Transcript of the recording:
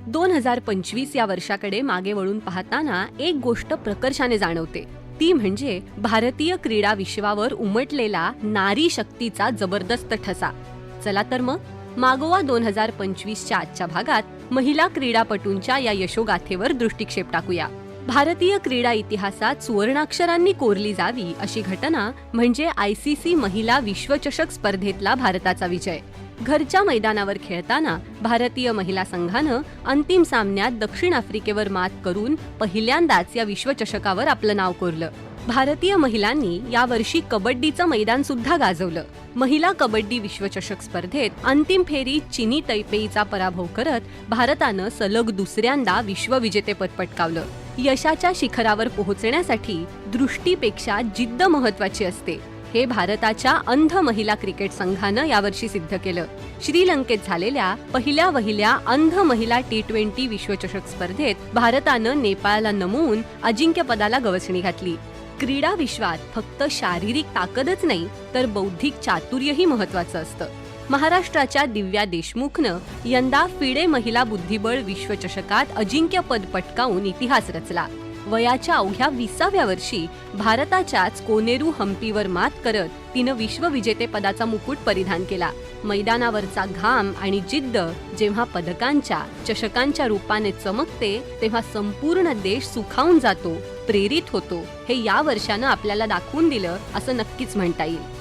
2025 या वर्षाकडे मागे वळून पाहताना एक गोष्ट प्रकर्षाने जाणवते, ती म्हणजे भारतीय क्रीडा विश्वावर उमटलेला नारी शक्तीचा जबरदस्त ठसा. चला तर मग मागोवा 2025च्या आजच्या भागात महिला क्रीडापटूंच्या या यशोगाथेवर दृष्टिक्षेप टाकूया. भारतीय क्रीडा इतिहासात सुवर्णाक्षरांनी कोरली जावी अशी घटना म्हणजे ICC महिला विश्वचषक स्पर्धेतला भारताचा विजय. घरच्या मैदानावर खेळताना भारतीय महिला संघानं अंतिम सामन्यात दक्षिण आफ्रिकेवर मात करून पहिल्यांदाच या विश्वचषकावर आपलं नाव कोरलं. भारतीय महिलांनी यावर्षी कबड्डीचं मैदान सुद्धा गाजवलं. महिला कबड्डी विश्वचषक स्पर्धेत अंतिम फेरीत चीनी तैपेईचा पराभव करत भारतानं सलग दुसऱ्यांदा विश्वविजेतेपद पटकावलं. यशाच्या शिखरावर पोहोचण्यासाठी दृष्टीपेक्षा जिद्द महत्वाची असते, हे भारताच्या अंध महिला क्रिकेट संघानं यावर्षी सिद्ध केलं. श्रीलंकेत झालेल्या पहिल्या वहिल्या अंध महिला T20 विश्वचषक स्पर्धेत भारतानं नेपाळला नमवून अजिंक्यपदाला गवसणी घातली. क्रीडा विश्वात फक्त शारीरिक ताकदच नाही तर बौद्धिक चातुर्यही महत्वाचं असतं. महाराष्ट्राच्या दिव्या देशमुखनं यंदा फिडे महिला बुद्धिबळ विश्वचषकात अजिंक्यपद पटकावून इतिहास रचला. वयाच्या अवघ्या 20व्या वर्षी भारताच्याच कोनेरू हम्पीवर मात करत तिनं विश्वविजेतेपदाचा मुकुट परिधान केला. मैदानावरचा घाम आणि जिद्द जेव्हा पदकांच्या चषकांच्या रूपाने चमकते तेव्हा संपूर्ण देश सुखावून जातो, प्रेरित होतो. हे या वर्षानं आपल्याला दाखवून दिलं असं नक्कीच म्हणता येईल.